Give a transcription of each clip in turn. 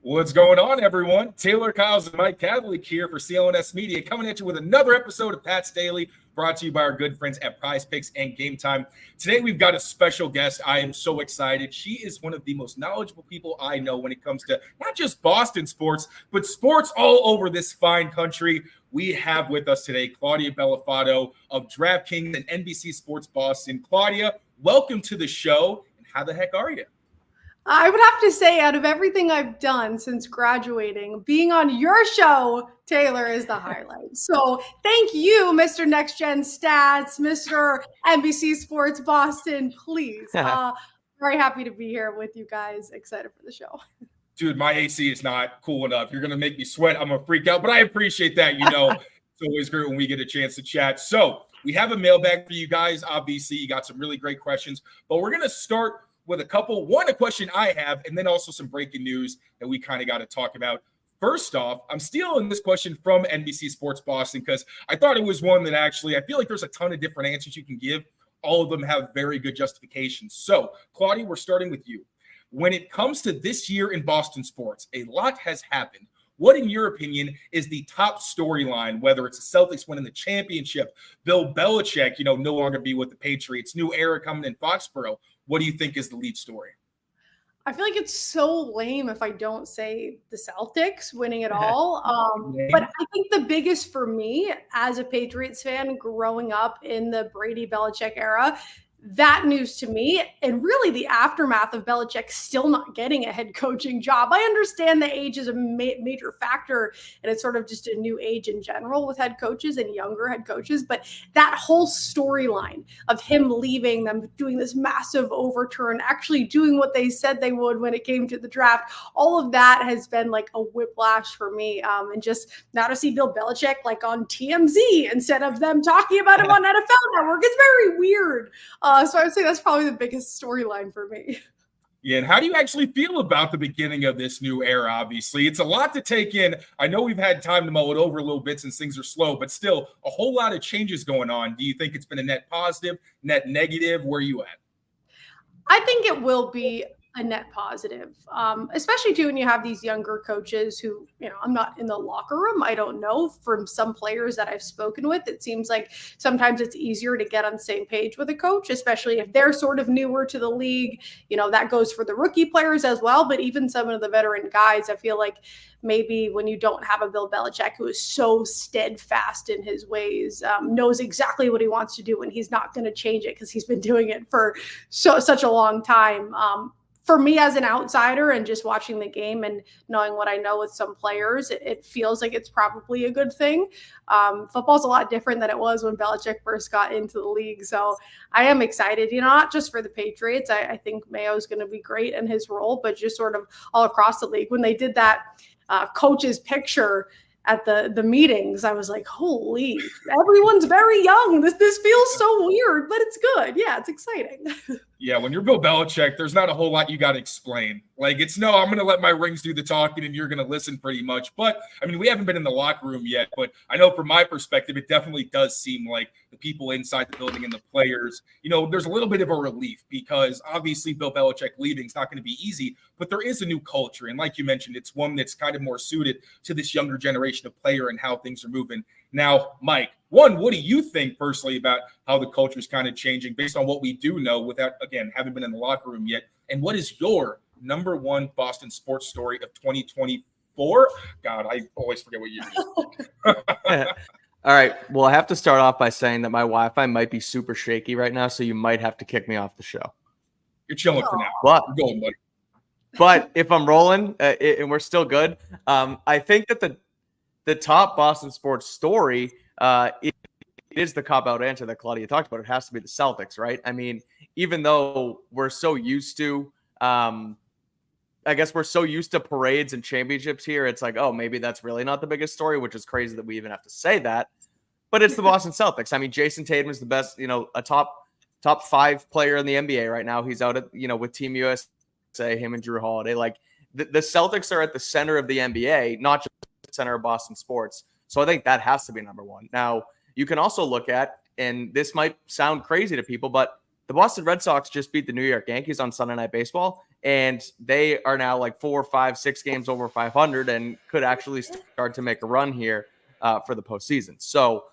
What's going on, everyone? Taylor, Kyles, and Mike Kadlick here for CLNS Media, coming at you with another episode of Pat's Daily, brought to you by our good friends at Prize Picks and Game Time. Today, we've got a special guest. I am so excited. She is one of the most knowledgeable people I know when it comes to not just Boston sports, but sports all over this fine country. We have with us today Claudia Bellofatto of DraftKings and NBC Sports Boston. Claudia, welcome to the show. And how the heck are you? I would have to say, out of everything I've done since graduating, being on your show, Taylor, is the highlight. So thank you, Mr. Next Gen Stats, Mr. NBC Sports Boston, please. Very happy to be here with you guys. Excited for the show. Dude, my AC is not cool enough. You're going to make me sweat. I'm going to freak out, but I appreciate that. You know, it's always great when we get a chance to chat. So we have a mailbag for you guys. Obviously, you got some really great questions, but we're going to start with a question I have, and then also some breaking news that we kind of got to talk about. First off, I'm stealing this question from NBC Sports Boston because I thought it was one that actually, I feel like there's a ton of different answers you can give. All of them have very good justifications. So, Claudia, we're starting with you. When it comes to this year in Boston sports, a lot has happened. What, in your opinion, is the top storyline, whether it's the Celtics winning the championship, Bill Belichick, no longer be with the Patriots, new era coming in Foxborough? What do you think is the lead story? I feel like it's so lame if I don't say the Celtics winning it all. But I think the biggest for me as a Patriots fan growing up in the Brady Belichick era, that news to me, and really the aftermath of Belichick still not getting a head coaching job. I understand the age is a major factor, and it's sort of just a new age in general with head coaches and younger head coaches. But that whole storyline of him leaving, them doing this massive overturn, actually doing what they said they would when it came to the draft, all of that has been like a whiplash for me. And just now to see Bill Belichick like on TMZ instead of them talking about him on NFL Network, it's very weird. So I would say that's probably the biggest storyline for me. Yeah, and how do you actually feel about the beginning of this new era? Obviously, it's a lot to take in. I know we've had time to mull it over a little bit since things are slow, but still a whole lot of changes going on. Do you think it's been a net positive, net negative? Where are you at? I think it will be a net positive, especially too when you have these younger coaches who, I'm not in the locker room. I don't know. From some players that I've spoken with, it seems like sometimes it's easier to get on the same page with a coach, especially if they're sort of newer to the league. That goes for the rookie players as well. But even some of the veteran guys, I feel like maybe when you don't have a Bill Belichick who is so steadfast in his ways, knows exactly what he wants to do, and he's not going to change it because he's been doing it for such a long time. For me as an outsider and just watching the game and knowing what I know with some players, it feels like it's probably a good thing. Football's a lot different than it was when Belichick first got into the league. So I am excited, not just for the Patriots. I think Mayo's going to be great in his role, but just sort of all across the league. When they did that coach's picture at the meetings, I was like, holy, everyone's very young. This feels so weird, but it's good. Yeah, it's exciting. Yeah, when you're Bill Belichick, there's not a whole lot you got to explain. Like, it's no, I'm going to let my rings do the talking and you're going to listen pretty much. But, I mean, we haven't been in the locker room yet. But I know from my perspective, it definitely does seem like the people inside the building and the players, there's a little bit of a relief because obviously Bill Belichick leaving is not going to be easy. But there is a new culture. And like you mentioned, it's one that's kind of more suited to this younger generation of player and how things are moving. Now, Mike, what do you think personally about how the culture is kind of changing based on what we do know without, again, having been in the locker room yet? And what is your number one Boston sports story of 2024? God, I always forget what year it is. All right. Well, I have to start off by saying that my Wi-Fi might be super shaky right now, so you might have to kick me off the show. You're chilling for now. But, you're going, buddy. But if I'm rolling and we're still good, I think that the top Boston sports story, it is the cop-out answer that Claudia talked about. It has to be the Celtics, right? I mean, even though we're so used to, I guess we're so used to parades and championships here, it's like, oh, maybe that's really not the biggest story, which is crazy that we even have to say that. But it's the Boston Celtics. I mean, Jason Tatum is the best, a top 5 player in the NBA right now. He's out at, with Team USA, him and Drew Holiday. Like, the Celtics are at the center of the NBA, not just the center of Boston sports. So I think that has to be number one. Now, you can also look at, and this might sound crazy to people, but the Boston Red Sox just beat the New York Yankees on Sunday Night Baseball, and they are now like 4, 5, 6 games over 500 and could actually start to make a run here for the postseason. So,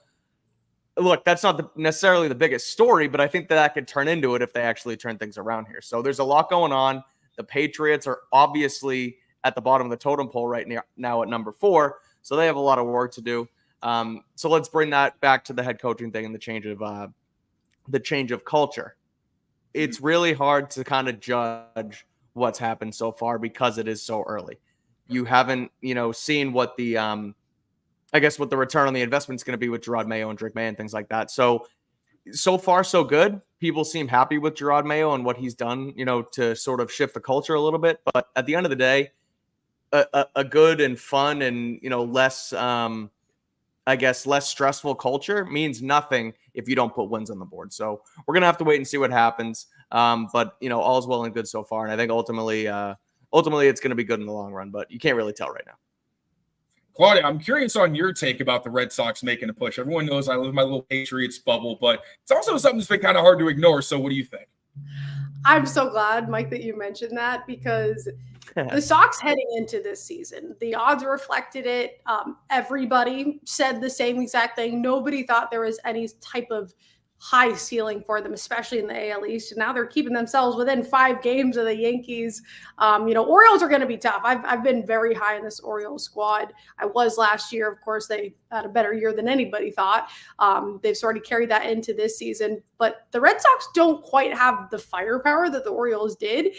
look, that's not necessarily the biggest story, but I think that could turn into it if they actually turn things around here. So there's a lot going on. The Patriots are obviously at the bottom of the totem pole right now at number 4, so they have a lot of work to do. So let's bring that back to the head coaching thing and the change of culture. It's really hard to kind of judge what's happened so far because it is so early. You haven't, seen what the what the return on the investment is going to be with Gerard Mayo and Drake May and things like that. So far, so good. People seem happy with Gerard Mayo and what he's done, to sort of shift the culture a little bit. But at the end of the day, a good and fun and, less stressful culture means nothing if you don't put wins on the board. So we're going to have to wait and see what happens. But, all's well and good so far. And I think ultimately it's going to be good in the long run, but you can't really tell right now. Claudia, I'm curious on your take about the Red Sox making a push. Everyone knows I live in my little Patriots bubble, but it's also something that's been kind of hard to ignore. So what do you think? I'm so glad, Mike, that you mentioned that, because the Sox heading into this season, the odds reflected it. Everybody said the same exact thing. Nobody thought there was any type of high ceiling for them, especially in the AL East. And now they're keeping themselves within 5 games of the Yankees. Orioles are going to be tough. I've been very high in this Orioles squad. I was last year. Of course, they had a better year than anybody thought. They've sort of carried that into this season. But the Red Sox don't quite have the firepower that the Orioles did.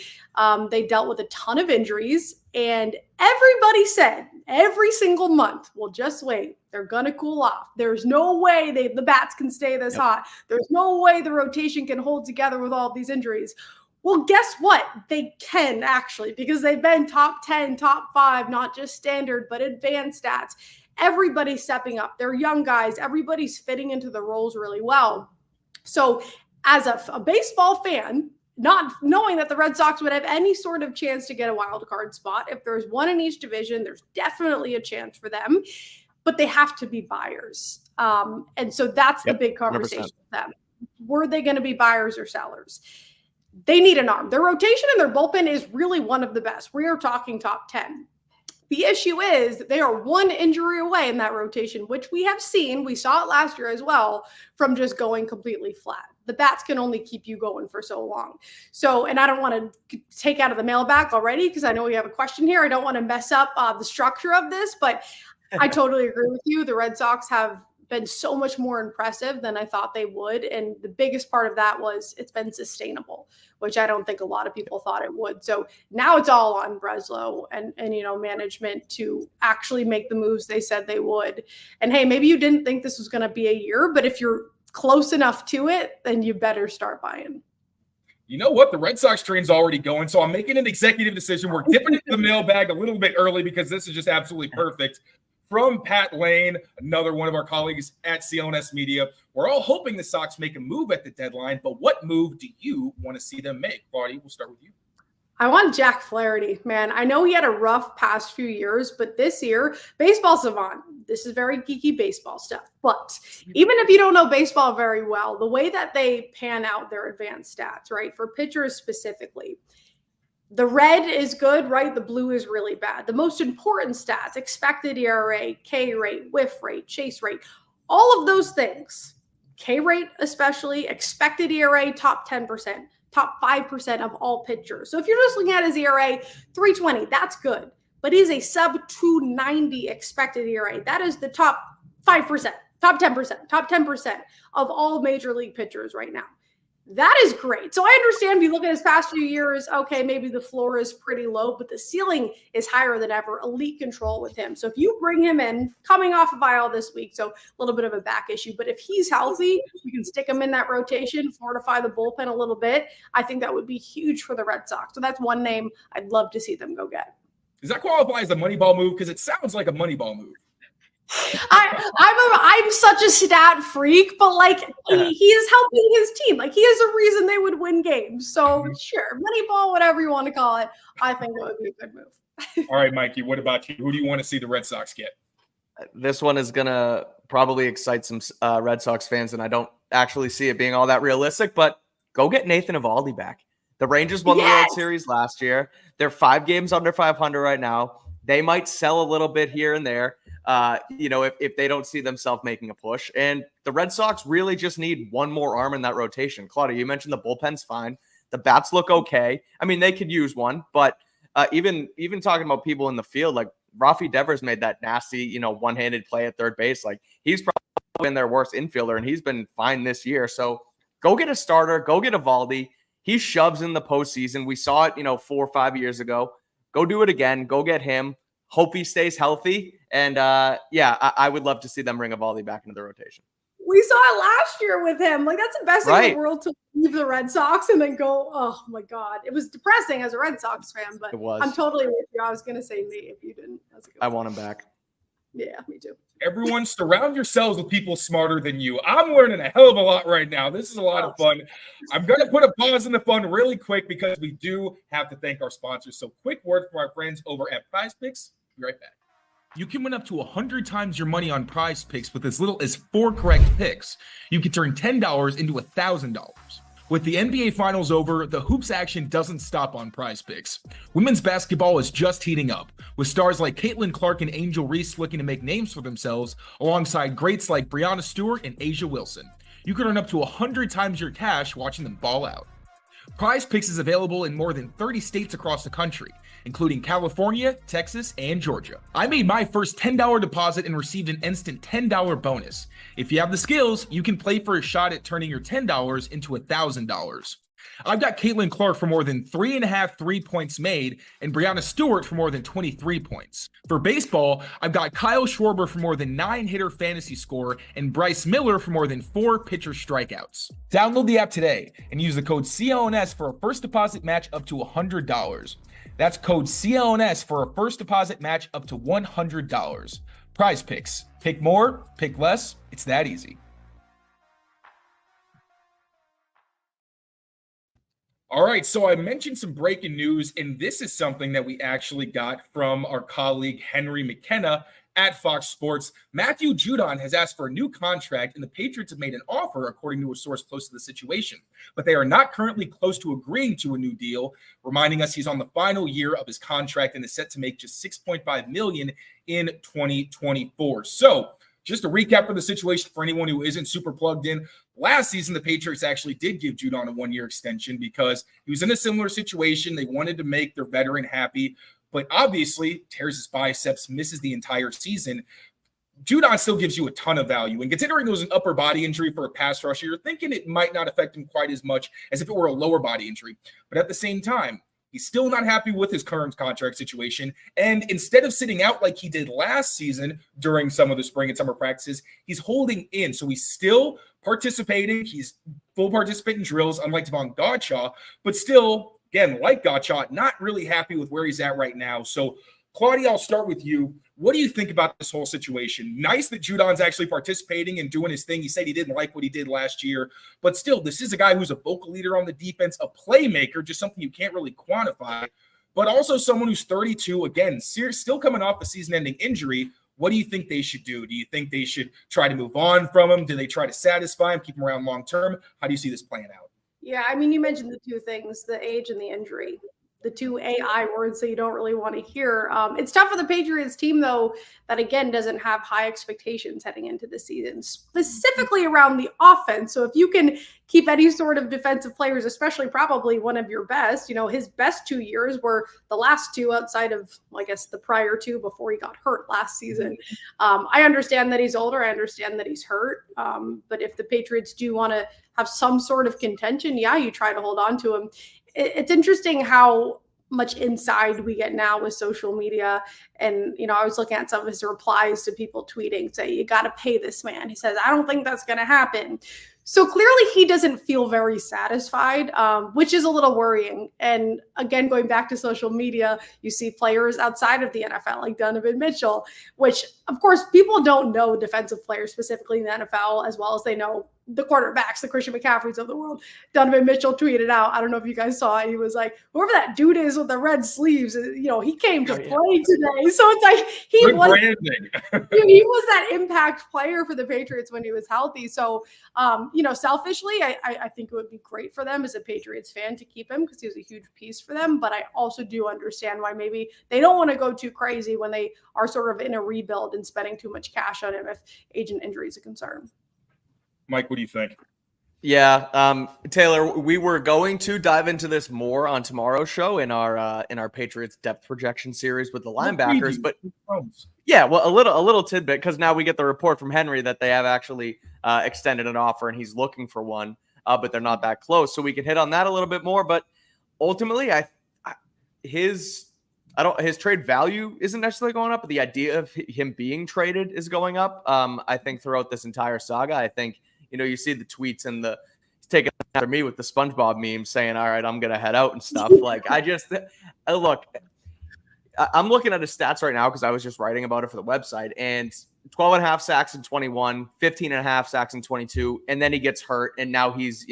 They dealt with a ton of injuries. And everybody said every single month, well, just wait. They're going to cool off. There's no way the bats can stay this hot. There's no way the rotation can hold together with all these injuries. Well, guess what? They can actually, because they've been top 10, top 5, not just standard, but advanced stats. Everybody's stepping up. They're young guys. Everybody's fitting into the roles really well. So as a baseball fan, not knowing that the Red Sox would have any sort of chance to get a wild card spot, if there's one in each division, there's definitely a chance for them, but they have to be buyers. And so that's the big conversation 100%. With them. Were they going to be buyers or sellers? They need an arm. Their rotation and their bullpen is really one of the best. We are talking top 10. The issue is they are one injury away in that rotation, which we have seen. We saw it last year as well, from just going completely flat. The bats can only keep you going for so long. So, and I don't want to take out of the mailbag already, because I know we have a question here. I don't want to mess up the structure of this, but I totally agree with you. The Red Sox have been so much more impressive than I thought they would. And the biggest part of that was it's been sustainable, which I don't think a lot of people thought it would. So now it's all on Breslow and management to actually make the moves they said they would. And hey, maybe you didn't think this was going to be a year, but if you're close enough to it, then you better start buying. You know what? The Red Sox train's already going, so I'm making an executive decision. We're dipping into the mailbag a little bit early because this is just absolutely perfect. From Pat Lane, another one of our colleagues at CLNS Media, we're all hoping the Sox make a move at the deadline, but what move do you want to see them make? Claudia, we'll start with you. I want Jack Flaherty, man. I know he had a rough past few years, but this year, Baseball Savant, this is very geeky baseball stuff. But even if you don't know baseball very well, the way that they pan out their advanced stats, right, for pitchers specifically, the red is good, right? The blue is really bad. The most important stats, expected ERA, K rate, whiff rate, chase rate, all of those things, K rate especially, expected ERA, top 10%, top 5% of all pitchers. So if you're just looking at his ERA, 3.20, that's good. But he's a sub 290 expected ERA. That is the top 5%, top 10%, top 10% of all major league pitchers right now. That is great. So I understand if you look at his past few years, okay, maybe the floor is pretty low, but the ceiling is higher than ever. Elite control with him. So if you bring him in, coming off of IL this week, so a little bit of a back issue, but if he's healthy, you can stick him in that rotation, fortify the bullpen a little bit. I think that would be huge for the Red Sox. So that's one name I'd love to see them go get. Does that qualify as a Moneyball move? Because it sounds like a Moneyball move. I'm such a stat freak, but like he is helping his team. Like he is a reason they would win games. So sure, Moneyball, whatever you want to call it, I think that would be a good move. All right, Mikey, what about you? Who do you want to see the Red Sox get? This one is gonna probably excite some Red Sox fans, and I don't actually see it being all that realistic. But go get Nathan Eovaldi back. The Rangers won the World Series last year. They're 5 games under 500 right now. They might sell a little bit here and there, if they don't see themselves making a push. And the Red Sox really just need one more arm in that rotation. Claudia, you mentioned the bullpen's fine. The bats look okay. I mean, they could use one, but even talking about people in the field, like Rafi Devers made that nasty, one-handed play at third base. Like, he's probably been their worst infielder, and he's been fine this year. So go get a starter. Go get Eovaldi. He shoves in the postseason. We saw it, 4 or 5 years ago. Go do it again. Go get him. Hope he stays healthy. And I would love to see them bring Eovaldi back into the rotation. We saw it last year with him. Like, that's the best thing in the world, to leave the Red Sox and then go, oh my God. It was depressing as a Red Sox fan, but I'm totally with you. I was going to say me if you didn't. I want him back. Yeah, me too. Everyone, surround yourselves with people smarter than you. I'm learning a hell of a lot right now. This is a lot of fun. I'm going to put a pause in the fun really quick because we do have to thank our sponsors. So quick word from our friends over at Prize Picks. Be right back. You can win up to 100 times your money on Prize Picks with as little as 4 correct picks. You can turn $10 into $1,000. With the NBA Finals over, the hoops action doesn't stop on Prize Picks. Women's basketball is just heating up, with stars like Caitlin Clark and Angel Reese looking to make names for themselves, alongside greats like Breanna Stewart and Asia Wilson. You can earn up to 100 times your cash watching them ball out. Prize Picks is available in more than 30 states across the country, including California, Texas, and Georgia. I made my first $10 deposit and received an instant $10 bonus. If you have the skills, you can play for a shot at turning your $10 into $1,000. I've got Caitlin Clark for more than 3.5 3-points made and Breanna Stewart for more than 23 points. For baseball, I've got Kyle Schwarber for more than 9-hitter fantasy score and Bryce Miller for more than 4 pitcher strikeouts. Download the app today and use the code CLNS for a first deposit match up to $100. That's code CLNS for a first deposit match up to $100. Prize Picks. Pick more, pick less. It's that easy. All right, so I mentioned some breaking news, and this is something that we actually got from our colleague Henry McKenna at Fox Sports. Matthew Judon has asked for a new contract, and the Patriots have made an offer, according to a source close to the situation. But they are not currently close to agreeing to a new deal, reminding us he's on the final year of his contract and is set to make just $6.5 million in 2024. So, just a recap for the situation for anyone who isn't super plugged in. Last season, the Patriots actually did give Judon a 1-year extension because he was in a similar situation. They wanted to make their veteran happy, but obviously tears his biceps, misses the entire season. Judon still gives you a ton of value. And considering it was an upper body injury for a pass rusher, you're thinking it might not affect him quite as much as if it were a lower body injury. But at the same time, he's still not happy with his current contract situation. And instead of sitting out like he did last season during some of the spring and summer practices, he's holding in. So he's still participating. He's full participant in drills, unlike Devon Gottschall, but still, again, like Gottschall, not really happy with where he's at right now. So, Claudia, I'll start with you. What do you think about this whole situation? Nice that Judon's actually participating and doing his thing. He said he didn't like what he did last year, but still, this is a guy who's a vocal leader on the defense, a playmaker, just something you can't really quantify, but also someone who's 32, again, still coming off a season-ending injury. What do you think they should do? Do you think they should try to move on from him? Do they try to satisfy him, keep him around long-term? How do you see this playing out? Yeah, I mean, you mentioned the two things, the age and the injury. The two AI words that you don't really want to hear. It's tough for the Patriots team, though, that again doesn't have high expectations heading into the season, specifically around the offense. So if you can keep any sort of defensive players, especially probably one of your best, his best 2 years were the last 2 outside of, I guess, the prior 2 before he got hurt last season. I understand that he's older. I understand that he's hurt. But if the Patriots do want to have some sort of contention, yeah, you try to hold on to him. It's interesting how much inside we get now with social media. And, I was looking at some of his replies to people tweeting, say, you got to pay this man. He says, I don't think that's going to happen. So clearly he doesn't feel very satisfied, which is a little worrying. And again, going back to social media, you see players outside of the NFL, like Donovan Mitchell, which of course people don't know defensive players specifically in the NFL as well as they know the quarterbacks, the Christian McCaffreys of the world. Donovan Mitchell tweeted out, I don't know if you guys saw it, he was like, whoever that dude is with the red sleeves, he came to play today. So it's like he was that impact player for the Patriots when he was healthy. So, selfishly, I think it would be great for them as a Patriots fan to keep him because he was a huge piece for them. But I also do understand why maybe they don't want to go too crazy when they are sort of in a rebuild and spending too much cash on him if agent injury is a concern. Mike, what do you think? Yeah, Taylor, we were going to dive into this more on tomorrow's show in our Patriots depth projection series with the linebackers, but yeah, well, a little tidbit because now we get the report from Henry that they have actually extended an offer and he's looking for one, but they're not that close, so we can hit on that a little bit more. But ultimately, his trade value isn't necessarily going up, but the idea of him being traded is going up. I think throughout this entire saga, I think. You see the tweets and he's taking after me with the SpongeBob meme saying, all right, I'm going to head out and stuff. Like, look, I'm looking at his stats right now because I was just writing about it for the website, and 12 and a half sacks in 21, 15 and a half sacks in 22. And then he gets hurt. And now he's,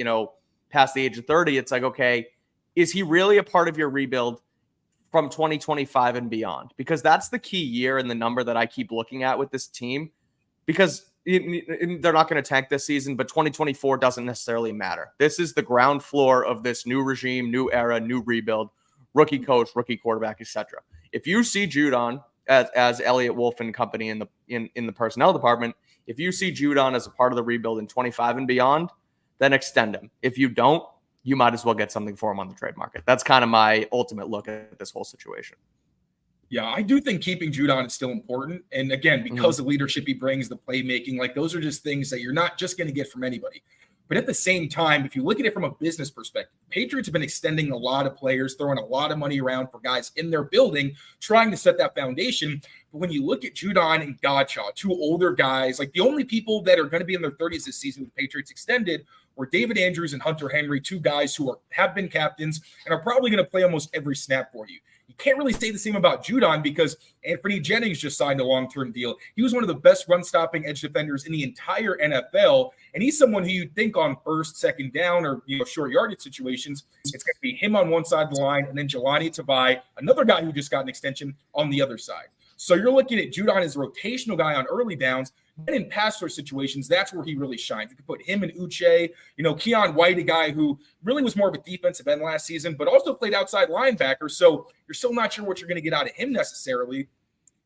past the age of 30. It's like, okay, is he really a part of your rebuild from 2025 and beyond? Because that's the key year and the number that I keep looking at with this team, because they're not going to tank this season, but 2024 doesn't necessarily matter. This is the ground floor of this new regime, new era, new rebuild, rookie coach, rookie quarterback, etc. If you see Judon as Elliott Wolf and company in the personnel department, if you see Judon as a part of the rebuild in 25 and beyond, then extend him. If you don't, you might as well get something for him on the trade market. That's kind of my ultimate look at this whole situation. Yeah, I do think keeping Judon is still important. And again, because the leadership he brings, the playmaking, like those are just things that you're not just going to get from anybody. But at the same time, if you look at it from a business perspective, Patriots have been extending a lot of players, throwing a lot of money around for guys in their building, trying to set that foundation. But when you look at Judon and Godchaux, two older guys, like the only people that are going to be in their 30s this season with the Patriots extended were David Andrews and Hunter Henry, two guys who have been captains and are probably going to play almost every snap for you. You can't really say the same about Judon because Anthony Jennings just signed a long-term deal. He was one of the best run-stopping edge defenders in the entire NFL, and he's someone who you'd think on first, second down, or short yardage situations, it's going to be him on one side of the line, and then Jelani Tavai, another guy who just got an extension, on the other side. So you're looking at Judon as a rotational guy on early downs. And in pass rush situations, that's where he really shines. You could put him and Uche, Keon White, a guy who really was more of a defensive end last season, but also played outside linebacker. So you're still not sure what you're going to get out of him necessarily.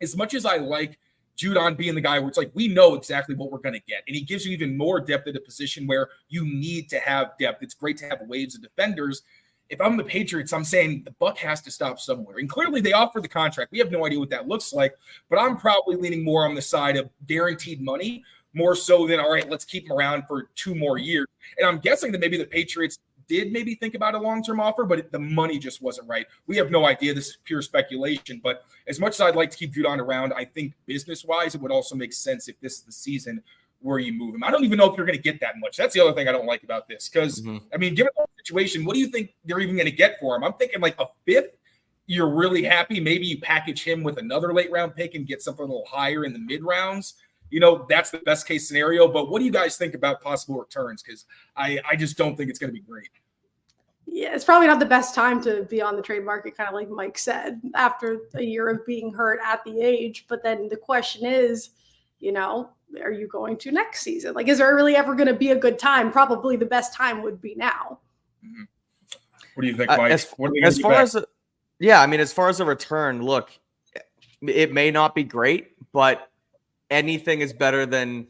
As much as I like Judon being the guy where it's like, we know exactly what we're going to get. And he gives you even more depth at a position where you need to have depth. It's great to have waves of defenders. If I'm the Patriots, I'm saying the buck has to stop somewhere. And clearly they offer the contract. We have no idea what that looks like, but I'm probably leaning more on the side of guaranteed money, more so than, all right, let's keep him around for 2 more years. And I'm guessing that maybe the Patriots did maybe think about a long-term offer, but the money just wasn't right. We have no idea. This is pure speculation. But as much as I'd like to keep Judon around, I think business-wise, it would also make sense if this is the season where you move him. I don't even know if you're going to get that much. That's the other thing I don't like about this. Because, I mean, given the situation, what do you think they're even going to get for him? I'm thinking like a fifth. You're really happy. Maybe you package him with another late round pick and get something a little higher in the mid rounds. That's the best case scenario. But what do you guys think about possible returns? Because I just don't think it's going to be great. Yeah, it's probably not the best time to be on the trade market, kind of like Mike said, after a year of being hurt at the age. But then the question is, are you going to next season? Like, is there really ever going to be a good time? Probably the best time would be now. What do you think, Mike? As far as a return, look, it may not be great, but anything is better than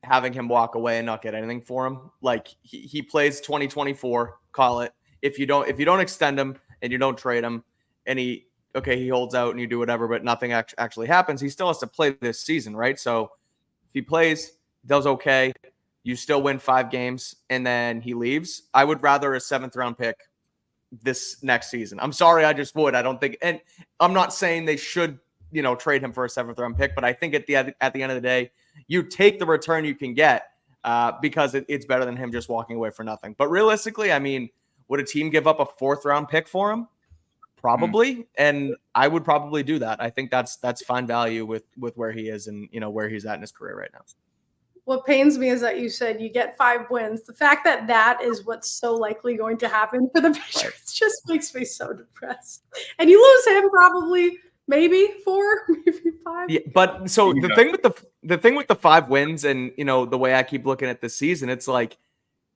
having him walk away and not get anything for him. Like he plays 2024, call it. If you don't extend him and you don't trade him and he holds out and you do whatever, but nothing actually happens, he still has to play this season, right? So if he plays, does okay, you still win 5 games, and then he leaves, I would rather a 7th round pick this next season. I'm sorry, I just would. I don't think, and I'm not saying they should, trade him for a 7th round pick, but I think at the end of the day, you take the return you can get because it's better than him just walking away for nothing. But realistically, I mean, would a team give up a 4th round pick for him? Probably. And I would probably do that. I think that's fine value with where he is and, where he's at in his career right now. What pains me is that you said you get 5 wins. The fact that that is what's so likely going to happen for the Patriots just makes me so depressed. And you lose him probably maybe 4, maybe 5. Yeah, but so the thing with the 5 wins, and the way I keep looking at this season, it's like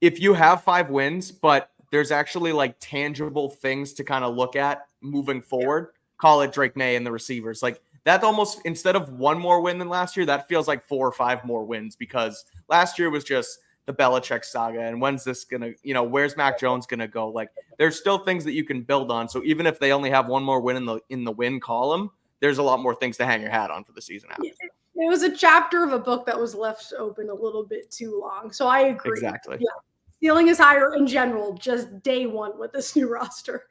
if you have 5 wins, but there's actually like tangible things to kind of look at moving forward. Call it Drake May and the receivers. Like that almost, instead of 1 more win than last year, that feels like 4 or 5 more wins, because last year was just the Belichick saga. And when's this going to, where's Mac Jones going to go? Like there's still things that you can build on. So even if they only have 1 more win in the win column, there's a lot more things to hang your hat on for the season after. It was a chapter of a book that was left open a little bit too long. So I agree. Exactly. Yeah. Ceiling is higher in general, just day 1 with this new roster.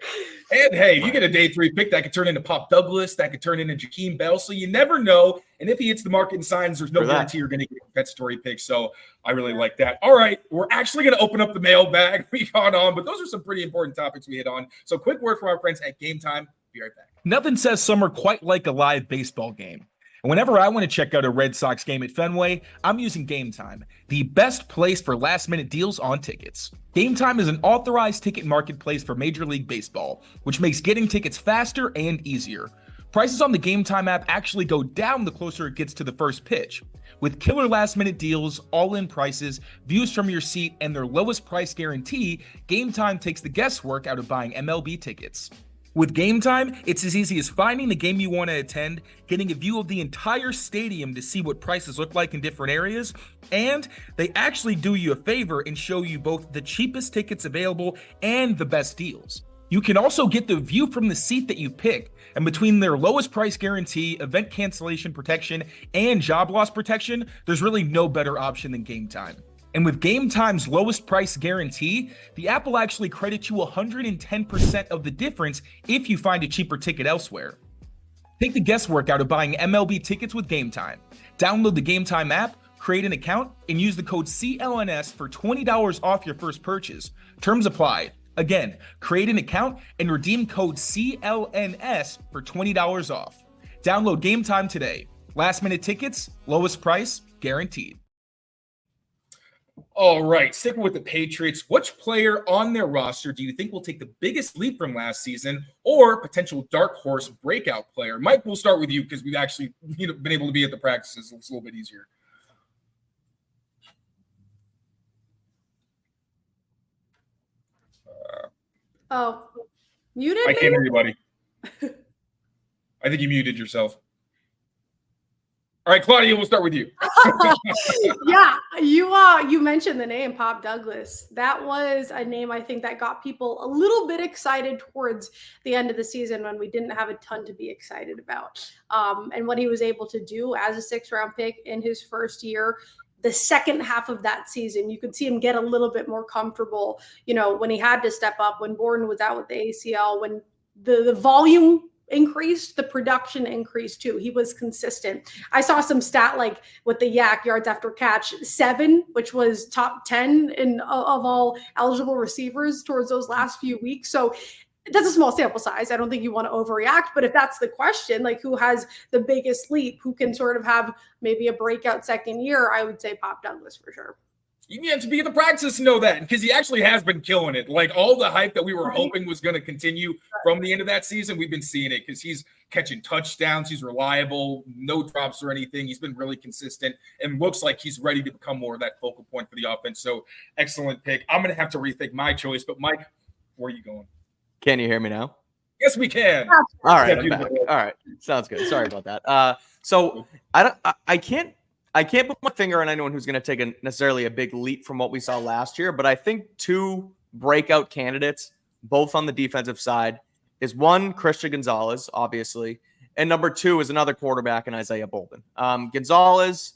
And hey, you get a day 3 pick that could turn into Pop Douglas, that could turn into Jakeem Bell. So you never know. And if he hits the market and signs, there's no guarantee you're going to get a compensatory pick. So I really like that. All right, we're actually going to open up the mailbag. We got on, but those are some pretty important topics we hit on. So quick word from our friends at Game Time. Be right back. Nothing says summer quite like a live baseball game. And whenever I want to check out a Red Sox game at Fenway, I'm using Game Time, the best place for last-minute deals on tickets. Game Time is an authorized ticket marketplace for Major League Baseball, which makes getting tickets faster and easier. Prices on the Game Time app actually go down the closer it gets to the first pitch. With killer last-minute deals, all-in prices, views from your seat, and their lowest price guarantee, Game Time takes the guesswork out of buying MLB tickets. With Game Time, it's as easy as finding the game you want to attend, getting a view of the entire stadium to see what prices look like in different areas, and they actually do you a favor and show you both the cheapest tickets available and the best deals. You can also get the view from the seat that you pick, and between their lowest price guarantee, event cancellation protection, and job loss protection, there's really no better option than Game Time. And with Game Time's lowest price guarantee, the app will actually credit you 110% of the difference if you find a cheaper ticket elsewhere. Take the guesswork out of buying MLB tickets with Game Time. Download the Game Time app, create an account, and use the code CLNS for $20 off your first purchase. Terms apply. Again, create an account and redeem code CLNS for $20 off. Download Game Time today. Last minute tickets, lowest price, guaranteed. All right, sticking with the Patriots, which player on their roster do you think will take the biggest leap from last season, or potential dark horse breakout player? Mike, we'll start with you because we've actually been able to be at the practices. It's a little bit easier. Muted? I can't hear you, buddy. I think you muted yourself. All right, Claudia, we'll start with you. Yeah, you mentioned the name Pop Douglas. That was a name I think that got people a little bit excited towards the end of the season when we didn't have a ton to be excited about. And what he was able to do as a 6th-round pick in his first year. The second half of that season, you could see him get a little bit more comfortable, when he had to step up, when Gordon was out with the ACL, when the volume increased, the production increased too. He was consistent. I saw some stat like with the Yak yards after catch 7, which was top 10 of all eligible receivers towards those last few weeks. So that's a small sample size. I don't think you want to overreact, but if that's the question, like who has the biggest leap, who can sort of have maybe a breakout second year, I would say Pop Douglas for sure. You have to be at the practice to know that, because he actually has been killing it. Like all the hype that we were hoping was going to continue from the end of that season, we've been seeing it because he's catching touchdowns. He's reliable, no drops or anything. He's been really consistent and looks like he's ready to become more of that focal point for the offense. So excellent pick. I'm going to have to rethink my choice, but Mike, where are you going? Can you hear me now? Yes, we can. All right, I'm back. All right, sounds good. Sorry about that. So I can't put my finger on anyone who's going to take necessarily a big leap from what we saw last year, but I think 2 breakout candidates, both on the defensive side, is one, Christian Gonzalez, obviously, and number 2 is another quarterback in Isaiah Bolden. Gonzalez,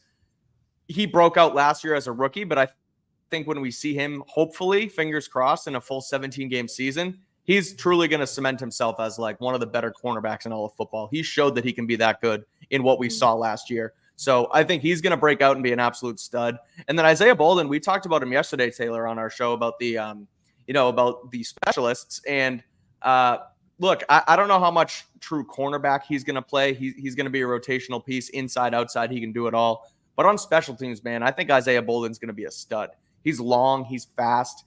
he broke out last year as a rookie, but I think when we see him, hopefully, fingers crossed, in a full 17-game season, he's truly going to cement himself as like one of the better cornerbacks in all of football. He showed that he can be that good in what we saw last year. So I think he's going to break out and be an absolute stud. And then Isaiah Bolden, we talked about him yesterday, Taylor, on our show about the, about the specialists. And look, I don't know how much true cornerback he's going to play. He's going to be a rotational piece, inside, outside. He can do it all. But on special teams, man, I think Isaiah Bolden's going to be a stud. He's long, he's fast.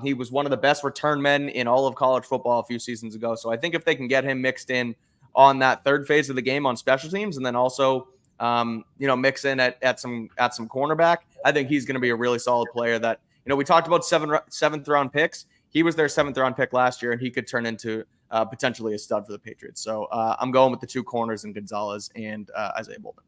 He was one of the best return men in all of college football a few seasons ago. So I think if they can get him mixed in on that third phase of the game on special teams, and then also mix in at some cornerback, I think he's going to be a really solid player. That we talked about seventh round picks. He was their 7th round pick last year, and he could turn into potentially a stud for the Patriots. So I'm going with the 2 corners in Gonzalez and Isaiah Bolden.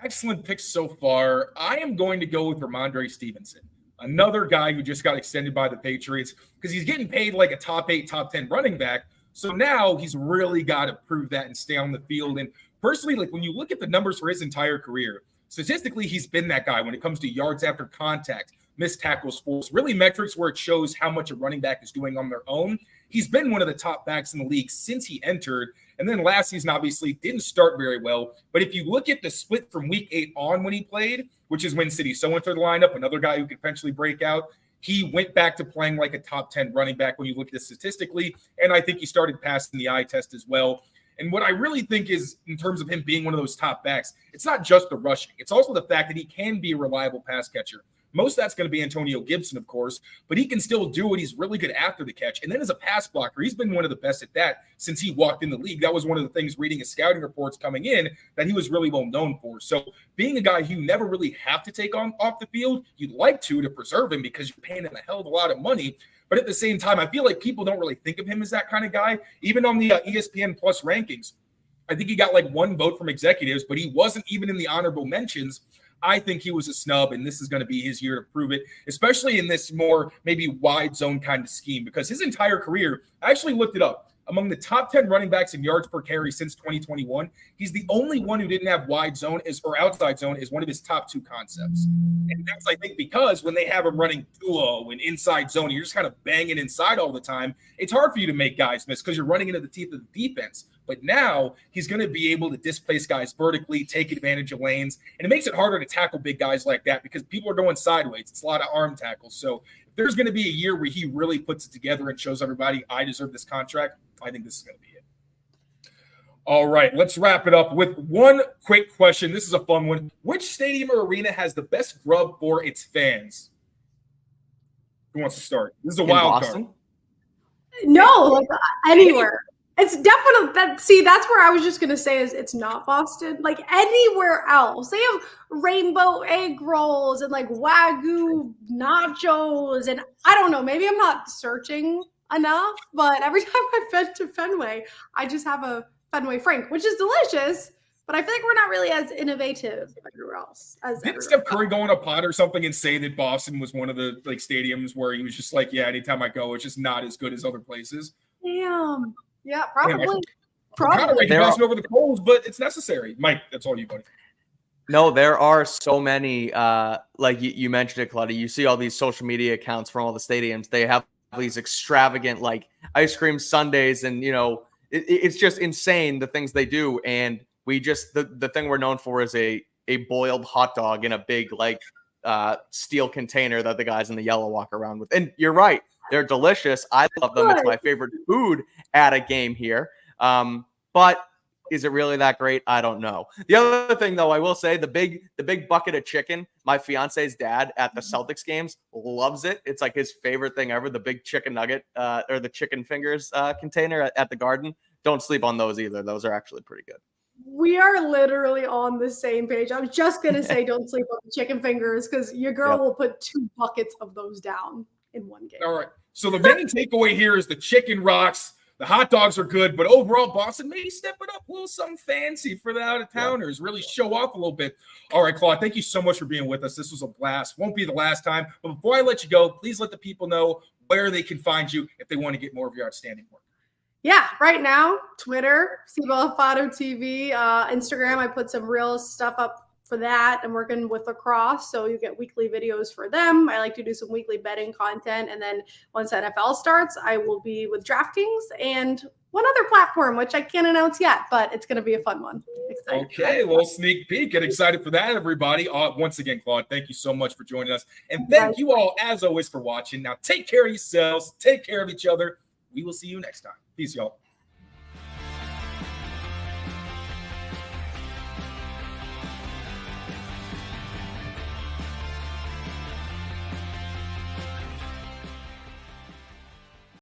Excellent picks so far. I am going to go with Rhamondre Stevenson, another guy who just got extended by the Patriots because he's getting paid like a top 8, top 10 running back. So now he's really got to prove that and stay on the field. And personally, like when you look at the numbers for his entire career, statistically, he's been that guy when it comes to yards after contact, missed tackles forced, really metrics where it shows how much a running back is doing on their own. He's been one of the top backs in the league since he entered. And then last season, obviously, didn't start very well. But if you look at the split from week 8 on when he played, which is when City So entered the lineup, another guy who could potentially break out, he went back to playing like a top 10 running back when you look at it statistically. And I think he started passing the eye test as well. And what I really think is, in terms of him being one of those top backs, it's not just the rushing. It's also the fact that he can be a reliable pass catcher. Most of that's going to be Antonio Gibson, of course, but he can still do it. He's really good after the catch. And then as a pass blocker, he's been one of the best at that since he walked in the league. That was one of the things reading his scouting reports coming in that he was really well known for. So being a guy who you never really have to take on off the field, you'd like to preserve him because you're paying him a hell of a lot of money. But at the same time, I feel like people don't really think of him as that kind of guy. Even on the ESPN Plus rankings, I think he got like 1 vote from executives, but he wasn't even in the honorable mentions. I think he was a snub, and this is going to be his year to prove it, especially in this more maybe wide zone kind of scheme, because his entire career, I actually looked it up, among the top 10 running backs in yards per carry since 2021, he's the only one who didn't have wide zone or outside zone as one of his top 2 concepts. And that's, I think, because when they have him running duo and inside zone, you're just kind of banging inside all the time. It's hard for you to make guys miss because you're running into the teeth of the defense. But now he's going to be able to displace guys vertically, take advantage of lanes, and it makes it harder to tackle big guys like that because people are going sideways. It's a lot of arm tackles. So if there's going to be a year where he really puts it together and shows everybody, I deserve this contract, I think this is going to be it. All right, let's wrap it up with one quick question. This is a fun one. Which stadium or arena has the best grub for its fans? Who wants to start? This is a wild card. No, like anywhere. It's definitely that. See, that's where I was just gonna say is it's not Boston. Like anywhere else, they have rainbow egg rolls and like Wagyu nachos, and I don't know. Maybe I'm not searching enough, but every time I've been to Fenway, I just have a Fenway Frank, which is delicious. But I feel like we're not really as innovative everywhere else. Didn't Steph Curry go on a pod or something and say that Boston was one of the like stadiums where he was just like, yeah, anytime I go, it's just not as good as other places? Damn. Yeah, probably. Kind of like passing over the coals, but it's necessary. Mike, that's all you, buddy. No, there are so many, like you mentioned it, Claudia. You see all these social media accounts from all the stadiums. They have these extravagant, like, ice cream sundaes, and, it's just insane, the things they do. And we just, the thing we're known for is a boiled hot dog in a big, like, steel container that the guys in the yellow walk around with. And you're right. They're delicious. I love them. It's my favorite food at a game here. But is it really that great? I don't know. The other thing, though, I will say the big bucket of chicken. My fiance's dad at the Celtics games loves it. It's like his favorite thing ever. The big chicken nugget or the chicken fingers container at the Garden. Don't sleep on those either. Those are actually pretty good. We are literally on the same page. I was just gonna say, don't sleep on the chicken fingers because your girl will put 2 buckets of those down in one game. All right. So the main takeaway here is the chicken rocks. The hot dogs are good, but overall, Boston maybe step it up a little something fancy for the out-of-towners. Really show off a little bit. All right, Claude, thank you so much for being with us. This was a blast. Won't be the last time. But before I let you go, please let the people know where they can find you if they want to get more of your outstanding work. Yeah, right now, Twitter, Bellofatto TV, Instagram. I put some real stuff up for that. I'm working with lacrosse, so you get weekly videos for them. I like to do some weekly betting content. And then once NFL starts, I will be with DraftKings and one other platform, which I can't announce yet, but it's going to be a fun one. Excited. Okay, a little sneak peek. Get excited for that, everybody. Once again, Claude, thank you so much for joining us. And thank you all, as always, for watching. Now, take care of yourselves. Take care of each other. We will see you next time. Peace, y'all.